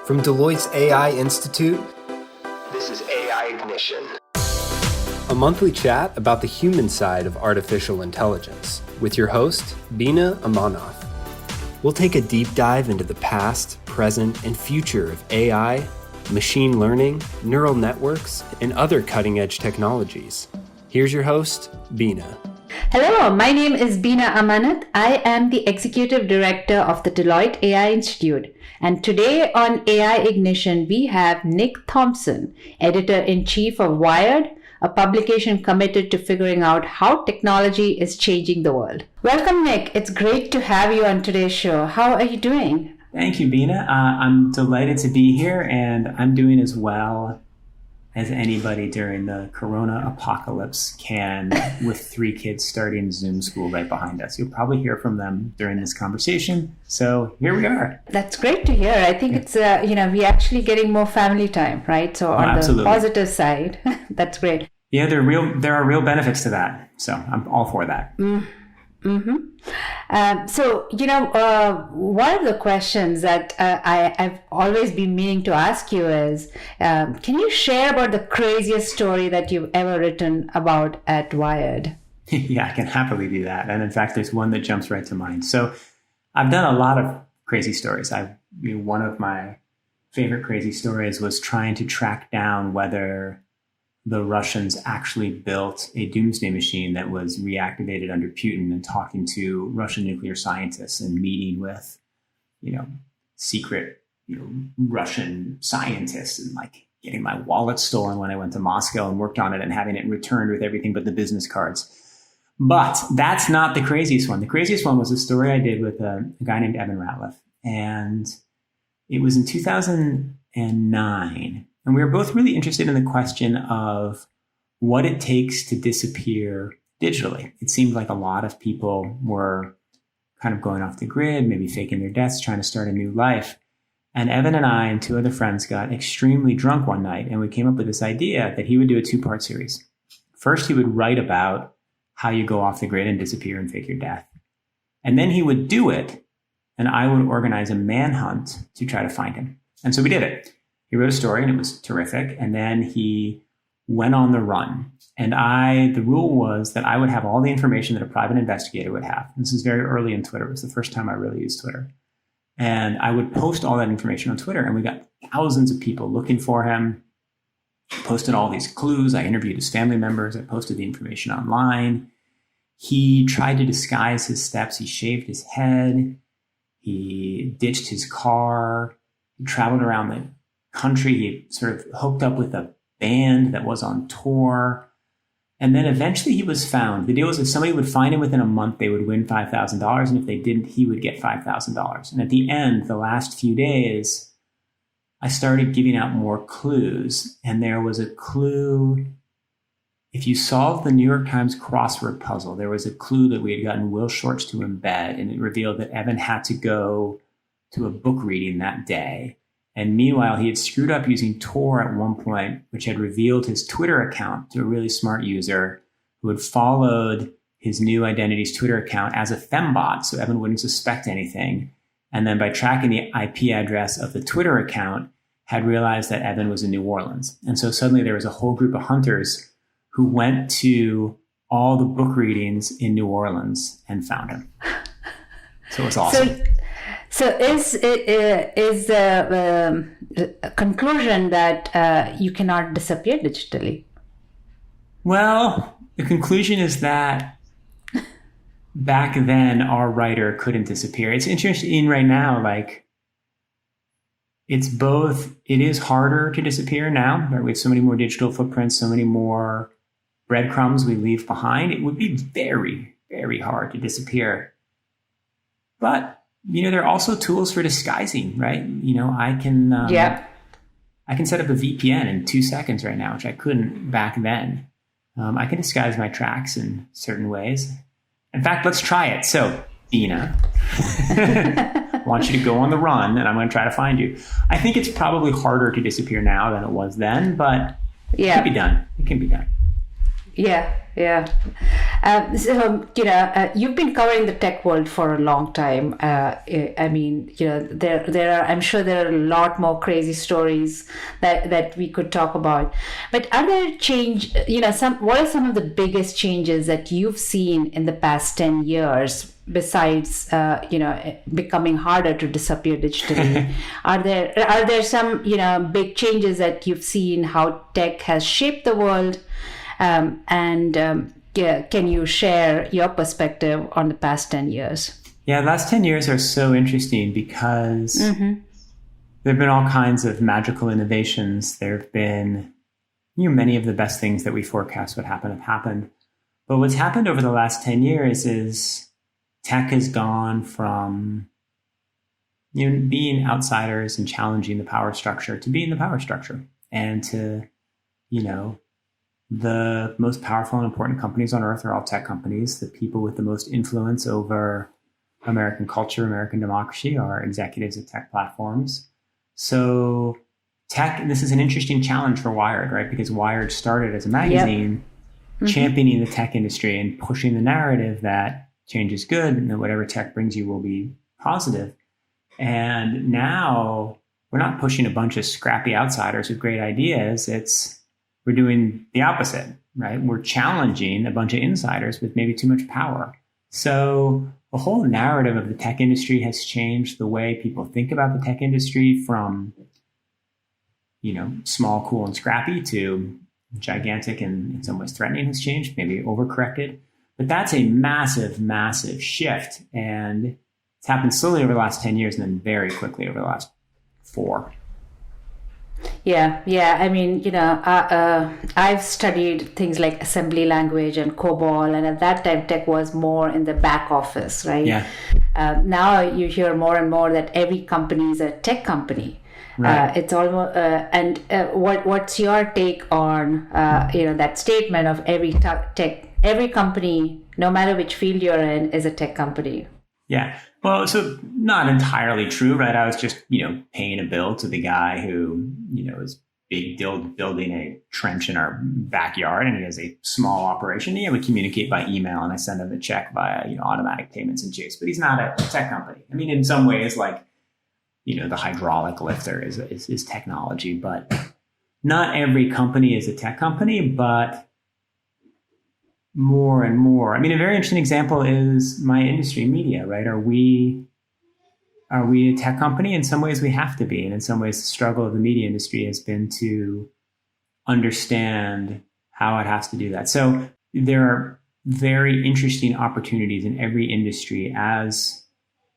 From Deloitte's AI Institute, this is AI Ignition, a monthly chat about the human side of artificial intelligence with your host, Bina Amanoff. We'll take a deep dive into the past, present, and future of AI, machine learning, neural networks, and other cutting-edge technologies. Here's your host, Bina. Hello, my name is Bina Amanat. I am the Executive Director of the Deloitte AI Institute. And today on AI Ignition, we have Nick Thompson, Editor-in-Chief of Wired, a publication committed to figuring out how technology is changing the world. Welcome, Nick. It's great to have you on today's show. How are you doing? Thank you, Bina. I'm delighted to be here, and I'm doing as well as anybody during the corona apocalypse can, with 3 kids starting Zoom school right behind us. You'll probably hear from them during this conversation. So here we are. That's great to hear. I think it's, we're actually getting more family time, right? So on absolutely. The positive side, that's great. Yeah, there are real benefits to that. So I'm all for that. Mm-hmm. One of the questions that I've always been meaning to ask you is, can you share about the craziest story that you've ever written about at Wired? Yeah, I can happily do that. And in fact, there's one that jumps right to mind. So I've done a lot of crazy stories. One of my favorite crazy stories was trying to track down whether the Russians actually built a doomsday machine that was reactivated under Putin, and talking to Russian nuclear scientists and meeting with, secret, Russian scientists, and getting my wallet stolen when I went to Moscow and worked on it and having it returned with everything but the business cards. But that's not the craziest one. The craziest one was a story I did with a guy named Evan Ratliff. And it was in 2009. And we were both really interested in the question of what it takes to disappear digitally. It seemed like a lot of people were kind of going off the grid, maybe faking their deaths, trying to start a new life. And Evan and I and 2 other friends got extremely drunk one night, and we came up with this idea that he would do a 2-part series. First, he would write about how you go off the grid and disappear and fake your death. And then he would do it, and I would organize a manhunt to try to find him. And so we did it. He wrote a story, and it was terrific. And then he went on the run. And the rule was that I would have all the information that a private investigator would have. This is very early in Twitter. It was the first time I really used Twitter. And I would post all that information on Twitter. And we got thousands of people looking for him, posted all these clues. I interviewed his family members. I posted the information online. He tried to disguise his steps. He shaved his head. He ditched his car. He traveled around the country. He sort of hooked up with a band that was on tour. And then eventually he was found. The deal was if somebody would find him within a month, they would win $5,000. And if they didn't, he would get $5,000. And at the end, the last few days, I started giving out more clues. And there was a clue. If you solved the New York Times crossword puzzle, there was a clue that we had gotten Will Shortz to embed. And it revealed that Evan had to go to a book reading that day. And meanwhile, he had screwed up using Tor at one point, which had revealed his Twitter account to a really smart user who had followed his new identity's Twitter account as a fembot, so Evan wouldn't suspect anything. And then by tracking the IP address of the Twitter account, had realized that Evan was in New Orleans. And so suddenly there was a whole group of hunters who went to all the book readings in New Orleans and found him. So it was awesome. So is the conclusion that you cannot disappear digitally? It's The conclusion is that back then our writer couldn't disappear. It's interesting right now, like it's both, it is harder to disappear now, right? We have so many more digital footprints, so many more breadcrumbs we leave behind. It would be very, very hard to disappear. But, you know, there are also tools for disguising, right? You know, I can set up a VPN in 2 seconds right now, which I couldn't back then. I can disguise my tracks in certain ways. In fact, let's try it. So, Bina, I want you to go on the run, and I'm going to try to find you. I think it's probably harder to disappear now than it was then, but it can be done. It can be done. Yeah. You've been covering the tech world for a long time. I mean, there are. I'm sure there are a lot more crazy stories that we could talk about. But are there what are some of the biggest changes that you've seen in the past 10 years? Besides, becoming harder to disappear digitally, are there some big changes that you've seen how tech has shaped the world, can you share your perspective on the past 10 years? Yeah, the last 10 years are so interesting because there have been all kinds of magical innovations. There have been many of the best things that we forecast would happen have happened. But what's happened over the last 10 years is tech has gone from being outsiders and challenging the power structure to being the power structure, and to the most powerful and important companies on earth are all tech companies. The people with the most influence over American culture, American democracy, are executives at tech platforms. So tech, and this is an interesting challenge for Wired, right? Because Wired started as a magazine championing the tech industry and pushing the narrative that change is good and that whatever tech brings you will be positive. And now we're not pushing a bunch of scrappy outsiders with great ideas. We're doing the opposite, right? We're challenging a bunch of insiders with maybe too much power. So the whole narrative of the tech industry has changed. The way people think about the tech industry from, small, cool, and scrappy to gigantic and in some ways threatening has changed, maybe overcorrected. But that's a massive, massive shift. And it's happened slowly over the last 10 years and then very quickly over the last 4. Yeah. I mean, I've studied things like assembly language and COBOL, and at that time, tech was more in the back office, right? Yeah. Now you hear more and more that every company is a tech company. Right. It's almost, what's your take on, that statement of every company, no matter which field you're in, is a tech company? Yeah. Well, so not entirely true, right? I was just, paying a bill to the guy who, is building a trench in our backyard, and he has a small operation. Yeah, we communicate by email, and I send him a check via, automatic payments in Chase. But he's not a tech company. I mean, in some ways, like, the hydraulic lifter is technology, but not every company is a tech company, but more and more. I mean, a very interesting example is my industry, media, right? Are we a tech company? In some ways we have to be. And in some ways the struggle of the media industry has been to understand how it has to do that. So there are very interesting opportunities in every industry as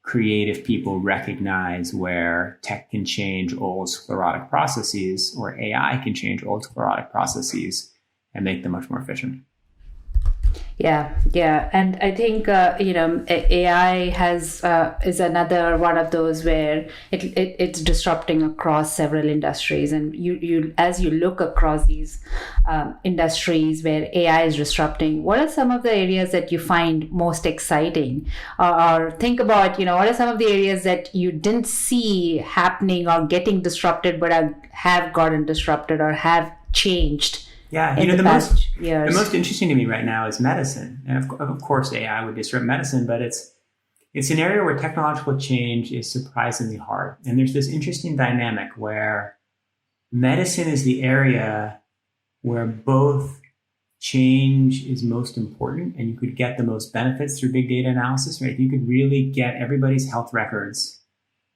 creative people recognize where tech can change old sclerotic processes, or AI can change old sclerotic processes and make them much more efficient. Yeah. And I think, AI is another one of those where it's disrupting across several industries. And you as you look across these industries where AI is disrupting, what are some of the areas that you find most exciting? Or think about, what are some of the areas that you didn't see happening or getting disrupted, but have gotten disrupted or have changed? Yeah, the most interesting to me right now is medicine. And of course, AI would disrupt medicine, but it's an area where technological change is surprisingly hard. And there's this interesting dynamic where medicine is the area where both change is most important and you could get the most benefits through big data analysis, right? You could really get everybody's health records,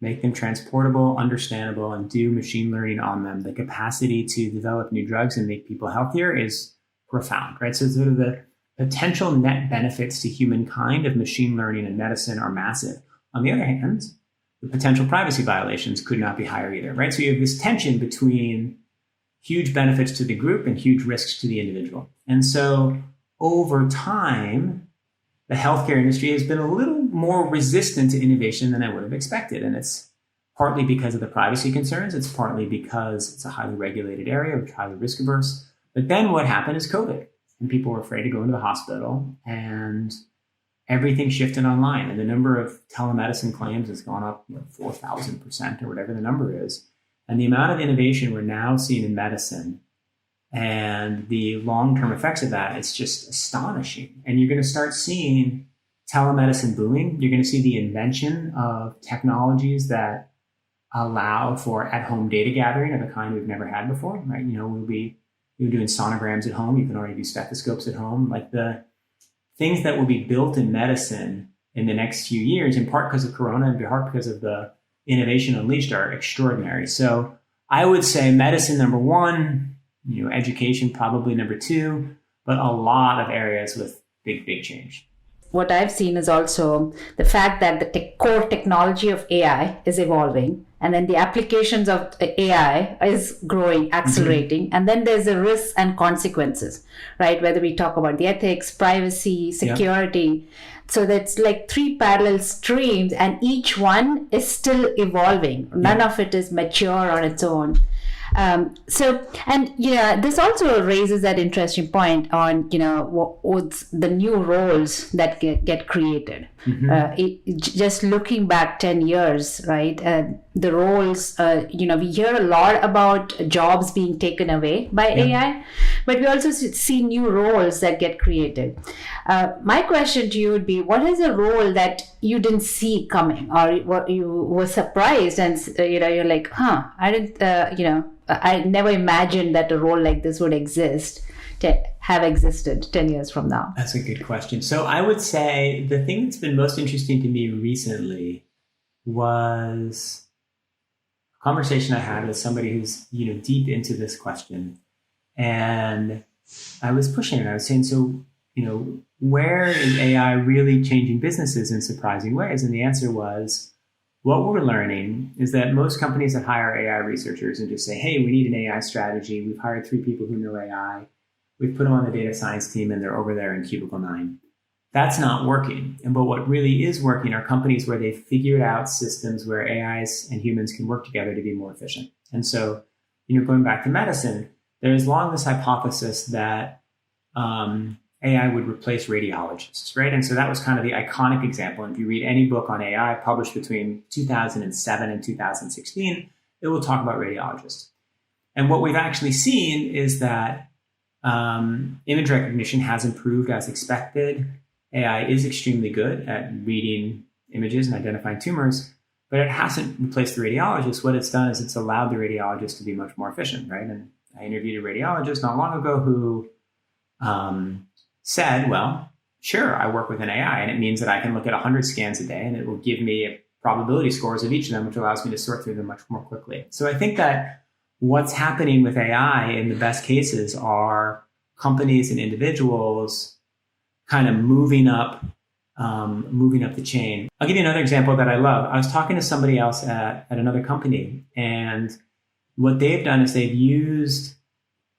make them transportable, understandable, and do machine learning on them. The capacity to develop new drugs and make people healthier is profound, right? So sort of the potential net benefits to humankind of machine learning and medicine are massive. On the other hand, the potential privacy violations could not be higher either, right? So you have this tension between huge benefits to the group and huge risks to the individual. And so over time, the healthcare industry has been a little more resistant to innovation than I would have expected. And it's partly because of the privacy concerns. It's partly because it's a highly regulated area, which is highly risk averse. But then what happened is COVID, and people were afraid to go into the hospital, and everything shifted online. And the number of telemedicine claims has gone up 4,000% or whatever the number is. And the amount of innovation we're now seeing in medicine And the long-term effects of that, it's just astonishing. And you're going to start seeing telemedicine booming. You're going to see the invention of technologies that allow for at-home data gathering of a kind we've never had before, right? We'll be doing sonograms at home. You can already do stethoscopes at home. Like the things that will be built in medicine in the next few years, in part because of Corona and in part because of the innovation unleashed, are extraordinary. So I would say medicine, number one, education, probably number two, but a lot of areas with big, big change. What I've seen is also the fact that the core technology of AI is evolving, and then the applications of AI is growing, accelerating, and then there's the risks and consequences, right? Whether we talk about the ethics, privacy, security. So that's like three parallel streams, and each one is still evolving. None of it is mature on its own. This also raises that interesting point on, what's the new roles that get created. Just looking back 10 years, right? The roles, we hear a lot about jobs being taken away by AI, but we also see new roles that get created. My question to you would be, what is a role that you didn't see coming, or what you were surprised and, you're like, I didn't, I never imagined that a role like this would have existed 10 years from now? That's a good question. So I would say the thing that's been most interesting to me recently was a conversation I had with somebody who's, deep into this question. And I was pushing it. I was saying, so, where is AI really changing businesses in surprising ways? And the answer was, what we're learning is that most companies that hire AI researchers and just say, hey, we need an AI strategy. We've hired 3 people who know AI. We've put them on the data science team and they're over there in cubicle 9. That's not working. But what really is working are companies where they've figured out systems where AIs and humans can work together to be more efficient. And so, going back to medicine, there's long this hypothesis that AI would replace radiologists, right? And so that was kind of the iconic example. And if you read any book on AI published between 2007 and 2016, it will talk about radiologists. And what we've actually seen is that image recognition has improved as expected. AI is extremely good at reading images and identifying tumors, but it hasn't replaced the radiologist. What it's done is it's allowed the radiologist to be much more efficient, right? And I interviewed a radiologist not long ago who said, well, sure, I work with an AI, and it means that I can look at 100 scans a day, and it will give me probability scores of each of them, which allows me to sort through them much more quickly. So I think that what's happening with AI in the best cases are companies and individuals kind of moving up the chain. I'll give you another example that I love. I was talking to somebody else at another company, and what they've done is they've used,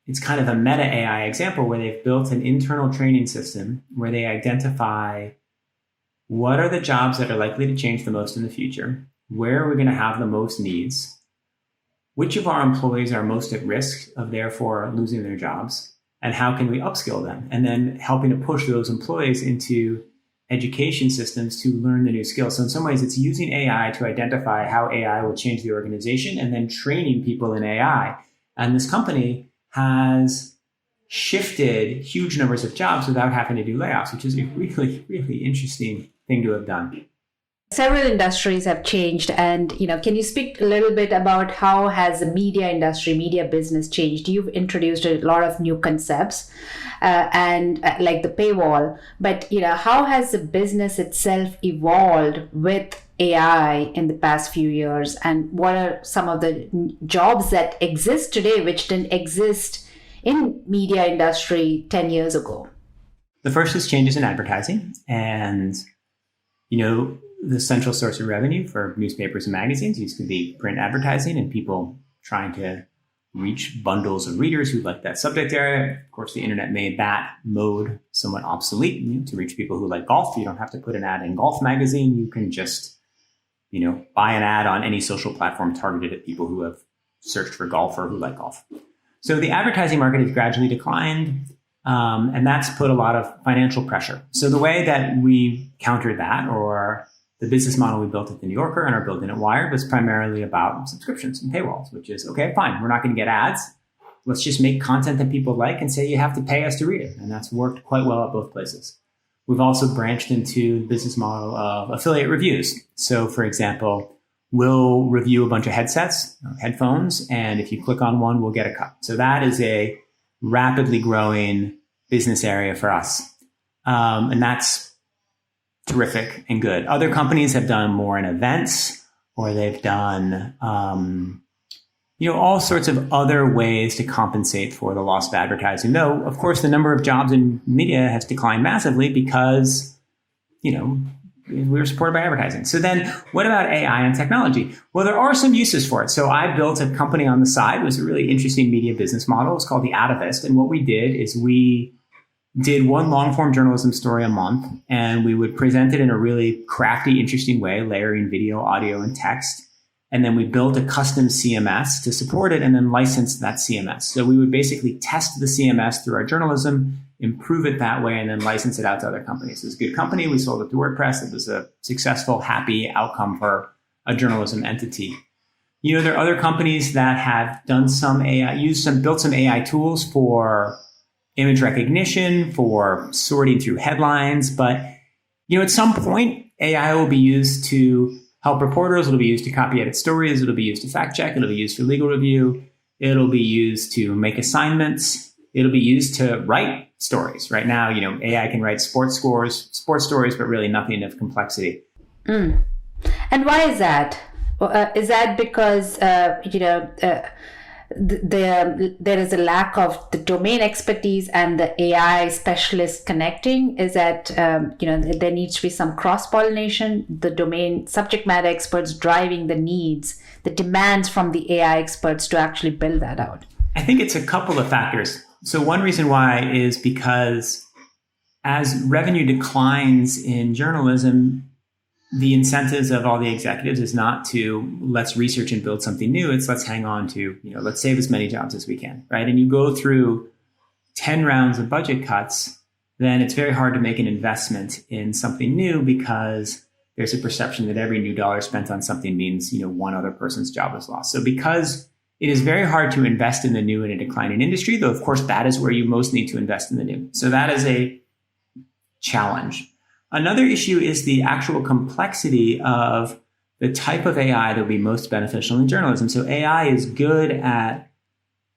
it's kind of a meta AI example where they've built an internal training system where they identify what are the jobs that are likely to change the most in the future, where are we going to have the most needs, which of our employees are most at risk of therefore losing their jobs, and how can we upskill them, and then helping to push those employees into education systems to learn the new skills. So in some ways, it's using AI to identify how AI will change the organization and then training people in AI. And this company has shifted huge numbers of jobs without having to do layoffs, which is a really, really interesting thing to have done. Several industries have changed, and can you speak a little bit about how has the media industry, media business changed? You've introduced a lot of new concepts, and like the paywall, but how has the business itself evolved with AI in the past few years, and what are some of the jobs that exist today which didn't exist in media industry 10 years ago? The first is changes in advertising, and the central source of revenue for newspapers and magazines used to be print advertising and people trying to reach bundles of readers who like that subject area. Of course, the internet made that mode somewhat obsolete. To reach people who like golf, you don't have to put an ad in Golf magazine. You can just, buy an ad on any social platform targeted at people who have searched for golf or who like golf. So the advertising market has gradually declined, and that's put a lot of financial pressure. So the way that we countered that, or the business model we built at The New Yorker and are building at Wired, was primarily about subscriptions and paywalls, which is, okay, fine, we're not going to get ads. let's just make content that people like and say you have to pay us to read it. And that's worked quite well at both places. We've also branched into the business model of affiliate reviews. So for example, we'll review a bunch of headphones, and if you click on one, we'll get a cut. So that is a rapidly growing business area for us. And that's terrific and good. Other companies have done more in events, or they've done, all sorts of other ways to compensate for the loss of advertising. Though, of course, the number of jobs in media has declined massively because, we were supported by advertising. So then what about AI and technology? Well, there are some uses for it. So I built a company on the side. It was a really interesting media business model. It's called The Atavist. And what we did is we did one long form journalism story a month, and we would present it in a really crafty, interesting way, layering video, audio, and text. And then we built a custom CMS to support it and then licensed that CMS. So we would basically test the CMS through our journalism, improve it that way, and then license it out to other companies. It was a good company. We sold it to WordPress. It was a successful, happy outcome for a journalism entity. There are other companies that have done some AI, built some AI tools for image recognition, for sorting through headlines. But, at some point, AI will be used to help reporters. It'll be used to copy edit stories. It'll be used to fact check. It'll be used for legal review. It'll be used to make assignments. It'll be used to write stories. Right now, AI can write sports stories, but really nothing of complexity. And why is that? Is that because, there is a lack of the domain expertise and the AI specialists connecting? Is that, there needs to be some cross-pollination, the domain subject matter experts driving the needs, the demands from the AI experts to actually build that out? I think it's a couple of factors. So one reason why is because as revenue declines in journalism, the incentives of all the executives is not to let's research and build something new. It's let's hang on to, let's save as many jobs as we can, right? And you go through 10 rounds of budget cuts, then it's very hard to make an investment in something new because there's a perception that every new dollar spent on something means, one other person's job is lost. So because it is very hard to invest in the new in a declining industry, though, of course, that is where you most need to invest in the new. So that is a challenge. Another issue is the actual complexity of the type of AI that will be most beneficial in journalism. So AI is good at,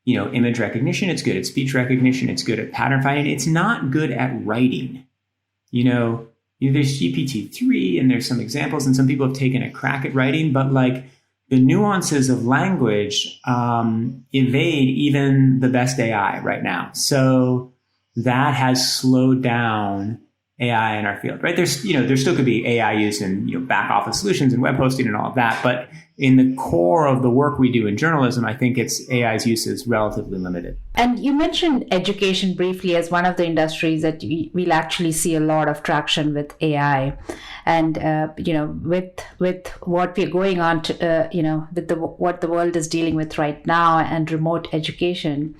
image recognition. It's good at speech recognition. It's good at pattern finding. It's not good at writing. There's GPT-3 and there's some examples and some people have taken a crack at writing, but the nuances of language evade even the best AI right now. So that has slowed down AI in our field, right? There still could be AI used in, back office solutions and web hosting and all of that. But in the core of the work we do in journalism, I think AI's use is relatively limited. And you mentioned education briefly as one of the industries that we'll actually see a lot of traction with AI. And, with what we're going on to, with what the world is dealing with right now and remote education,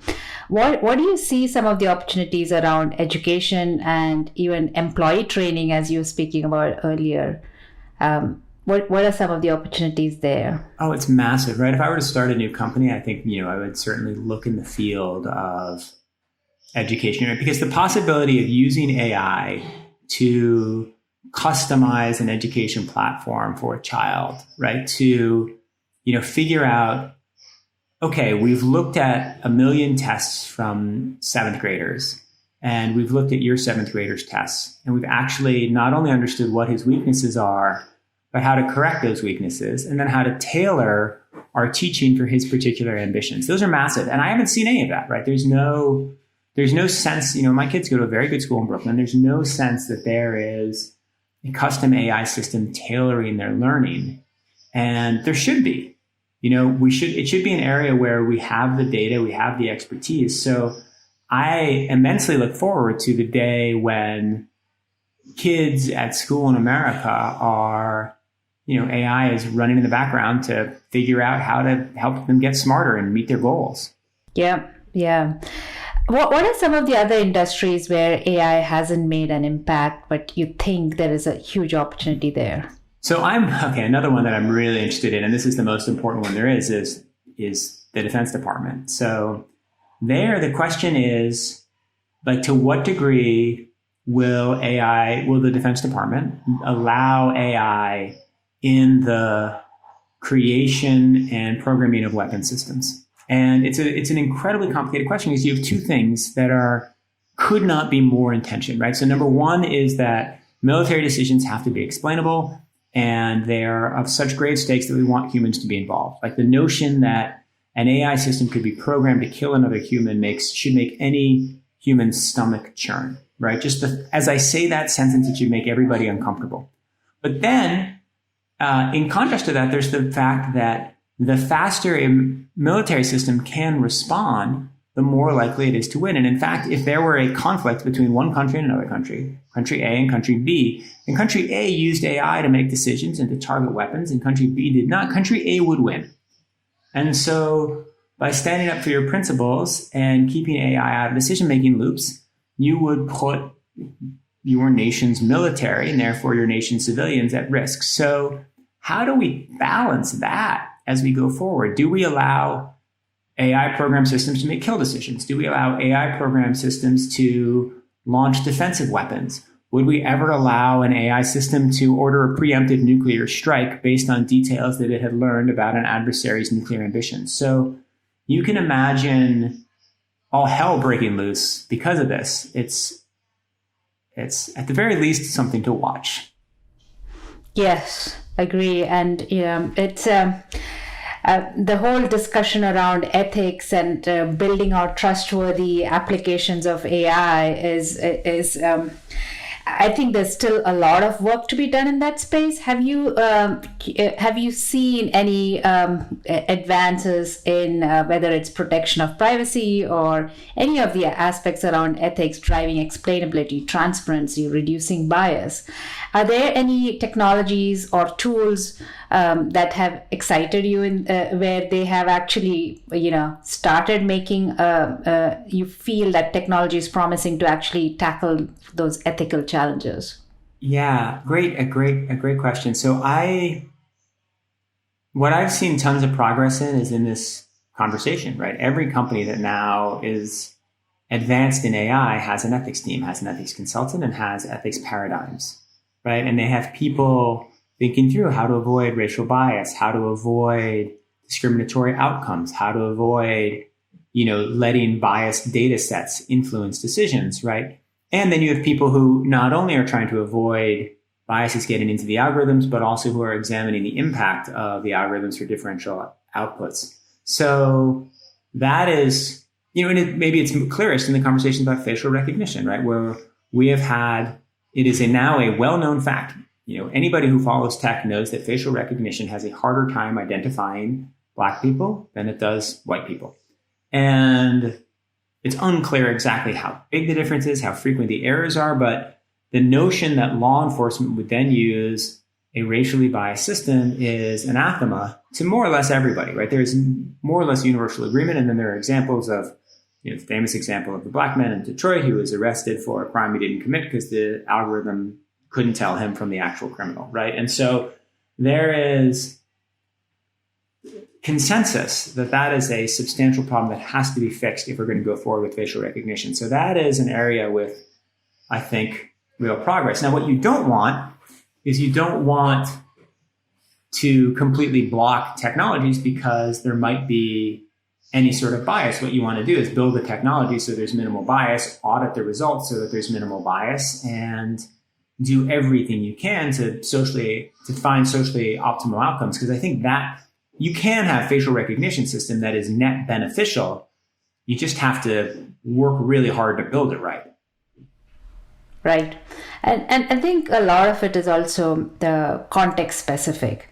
what do you see some of the opportunities around education and even employee training, as you were speaking about earlier? What are some of the opportunities there? Oh, it's massive, right? If I were to start a new company, I think, I would certainly look in the field of education, right? Because the possibility of using AI to customize an education platform for a child, right? To, figure out, okay, we've looked at 1 million tests from 7th graders, and we've looked at your 7th grader's tests, and we've actually not only understood what his weaknesses are, but how to correct those weaknesses, and then how to tailor our teaching for his particular ambitions. Those are massive. And I haven't seen any of that, right? There's no sense, my kids go to a very good school in Brooklyn. There's no sense that there is a custom AI system tailoring their learning. And there should be, it should be an area where we have the data, we have the expertise. So I immensely look forward to the day when kids at school in America are, AI is running in the background to figure out how to help them get smarter and meet their goals. Yeah. What are some of the other industries where AI hasn't made an impact, but you think there is a huge opportunity there? So another one that I'm really interested in, and this is the most important one there is the Defense Department. So, there, the question is, like, to what degree will the Defense Department allow AI in the creation and programming of weapon systems? And it's an incredibly complicated question because you have two things that could not be more in tension, right? So number one is that military decisions have to be explainable, and they are of such grave stakes that we want humans to be involved. Like the notion that an AI system could be programmed to kill another human should make any human's stomach churn, right? As I say that sentence, it should make everybody uncomfortable. But then, in contrast to that, there's the fact that the faster a military system can respond, the more likely it is to win. And in fact, if there were a conflict between one country and another country, country A and country B, and country A used AI to make decisions and to target weapons, and country B did not, country A would win. And so by standing up for your principles and keeping AI out of decision-making loops, you would put your nation's military and therefore your nation's civilians at risk. So how do we balance that as we go forward? Do we allow AI program systems to make kill decisions? Do we allow AI program systems to launch defensive weapons? Would we ever allow an AI system to order a preemptive nuclear strike based on details that it had learned about an adversary's nuclear ambitions? So you can imagine all hell breaking loose because of this. It's at the very least something to watch. Yes, agree. And it's the whole discussion around ethics and building out trustworthy applications of AI is I think there's still a lot of work to be done in that space. Have you seen any advances in whether it's protection of privacy or any of the aspects around ethics driving explainability, transparency, reducing bias? Are there any technologies or tools that have excited you in where they have actually, started making you feel that technology is promising to actually tackle those ethical challenges? Yeah, a great question. So what I've seen tons of progress in is in this conversation, right? Every company that now is advanced in AI has an ethics team, has an ethics consultant, and has ethics paradigms, right? And they have people thinking through how to avoid racial bias, how to avoid discriminatory outcomes, how to avoid, letting biased data sets influence decisions, right? And then you have people who not only are trying to avoid biases getting into the algorithms, but also who are examining the impact of the algorithms for differential outputs. So that is, and maybe it's clearest in the conversation about facial recognition, right? Where we have had, it is now a well-known fact. Anybody who follows tech knows that facial recognition has a harder time identifying Black people than it does white people. And it's unclear exactly how big the difference is, how frequent the errors are, but the notion that law enforcement would then use a racially biased system is anathema to more or less everybody, right? There's more or less universal agreement. And then there are examples of, the famous example of the Black man in Detroit who was arrested for a crime he didn't commit because the algorithm couldn't tell him from the actual criminal, right? And so there is consensus that is a substantial problem that has to be fixed if we're going to go forward with facial recognition. So that is an area with, I think, real progress. Now, what you don't want is you don't want to completely block technologies because there might be any sort of bias. What you want to do is build the technology so there's minimal bias, audit the results so that there's minimal bias, and do everything you can to find socially optimal outcomes. Because I think that you can have facial recognition system that is net beneficial. You just have to work really hard to build it right. Right. And I think a lot of it is also the context specific.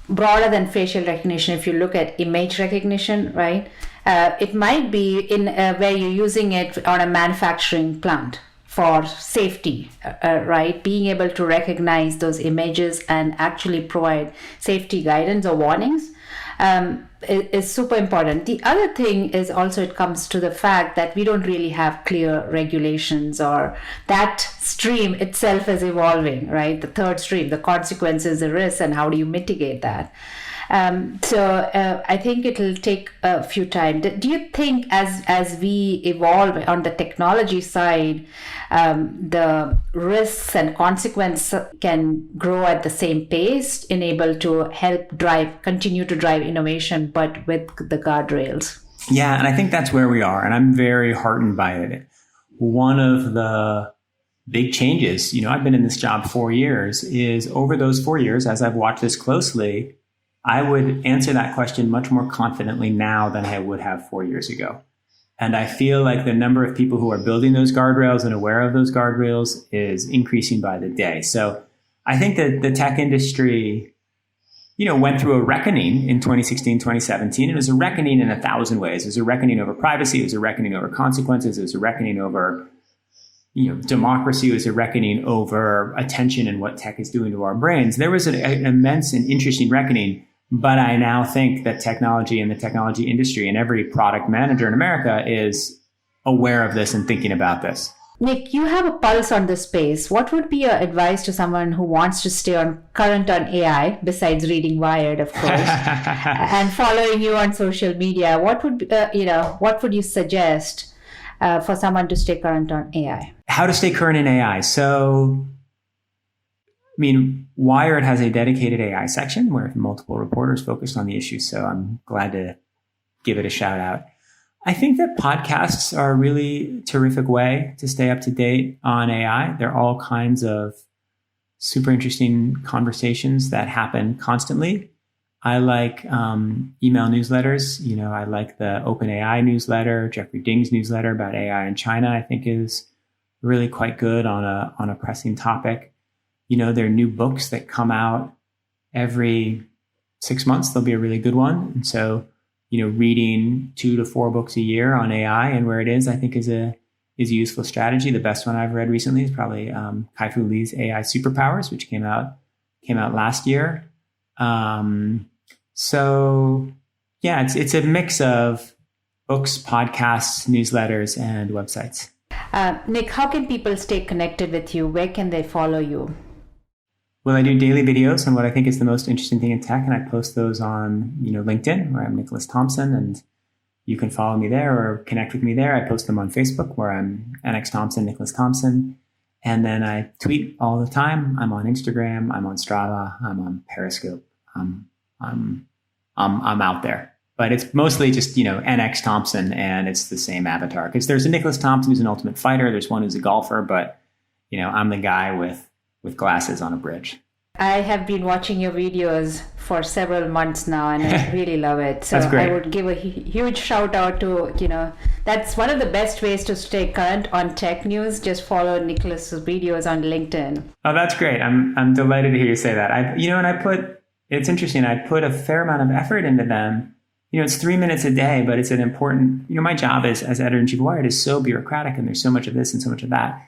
Broader than facial recognition, if you look at image recognition, right, it might be in where you're using it on a manufacturing plant for safety, right? Being able to recognize those images and actually provide safety guidance or warnings. is super important. The other thing is also it comes to the fact that we don't really have clear regulations, or that stream itself is evolving, right? The third stream, the consequences, the risks, and how do you mitigate that? So I think it'll take a few time. Do you think as we evolve on the technology side, the risks and consequences can grow at the same pace, enable to continue to drive innovation, but with the guardrails? Yeah, and I think that's where we are, and I'm very heartened by it. One of the big changes, I've been in this job 4 years, is over those 4 years, as I've watched this closely, I would answer that question much more confidently now than I would have 4 years ago. And I feel like the number of people who are building those guardrails and aware of those guardrails is increasing by the day. So I think that the tech industry, went through a reckoning in 2016, 2017. It was a reckoning in 1,000 ways. It was a reckoning over privacy. It was a reckoning over consequences. It was a reckoning over democracy. It was a reckoning over attention and what tech is doing to our brains. There was an immense and interesting reckoning. But I now think that technology and the technology industry and every product manager in America is aware of this and thinking about this. Nick, you have a pulse on this space. What would be your advice to someone who wants to stay current on AI, besides reading Wired, of course, and following you on social media? What would you suggest for someone to stay current on AI? How to stay current in AI. So, Wired has a dedicated AI section where multiple reporters focused on the issue. So I'm glad to give it a shout out. I think that podcasts are a really terrific way to stay up to date on AI. There are all kinds of super interesting conversations that happen constantly. I like email newsletters. I like the OpenAI newsletter, Jeffrey Ding's newsletter about AI in China, I think is really quite good on a pressing topic. There are new books that come out every 6 months. There'll be a really good one. And so, reading 2 to 4 books a year on AI and where it is, I think is a useful strategy. The best one I've read recently is probably Kai-Fu Lee's AI Superpowers, which came out last year. So yeah, it's a mix of books, podcasts, newsletters, and websites. Nick, how can people stay connected with you? Where can they follow you? Well, I do daily videos on what I think is the most interesting thing in tech, and I post those on, LinkedIn, where I'm Nicholas Thompson, and you can follow me there or connect with me there. I post them on Facebook, where I'm NX Thompson, Nicholas Thompson, and then I tweet all the time. I'm on Instagram, I'm on Strava, I'm on Periscope. I'm out there, but it's mostly just NX Thompson, and it's the same avatar because there's a Nicholas Thompson who's an ultimate fighter. There's one who's a golfer, but I'm the guy with glasses on a bridge. I have been watching your videos for several months now, and I really love it. So I would give a huge shout out to, that's one of the best ways to stay current on tech news. Just follow Nicholas's videos on LinkedIn. Oh, that's great. I'm delighted to hear you say that. It's interesting. I put a fair amount of effort into them. It's 3 minutes a day, but it's an important, my job as editor-in-chief of Wired is so bureaucratic, and there's so much of this and so much of that.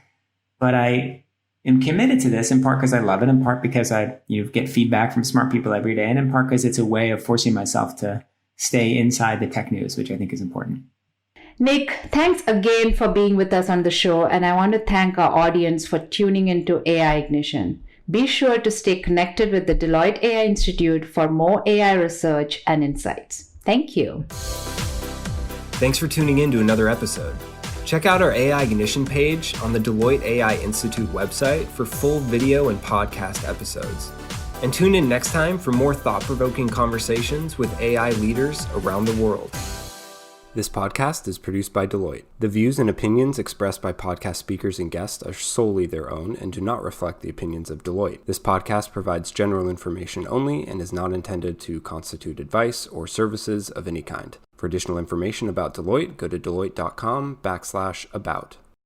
But I am committed to this in part because I love it, in part because I get feedback from smart people every day, and in part because it's a way of forcing myself to stay inside the tech news, which I think is important. Nick, thanks again for being with us on the show, and I want to thank our audience for tuning into AI Ignition. Be sure to stay connected with the Deloitte AI Institute for more AI research and insights. Thank you. Thanks for tuning in to another episode. Check out our AI Ignition page on the Deloitte AI Institute website for full video and podcast episodes. And tune in next time for more thought-provoking conversations with AI leaders around the world. This podcast is produced by Deloitte. The views and opinions expressed by podcast speakers and guests are solely their own and do not reflect the opinions of Deloitte. This podcast provides general information only and is not intended to constitute advice or services of any kind. For additional information about Deloitte, go to deloitte.com/about.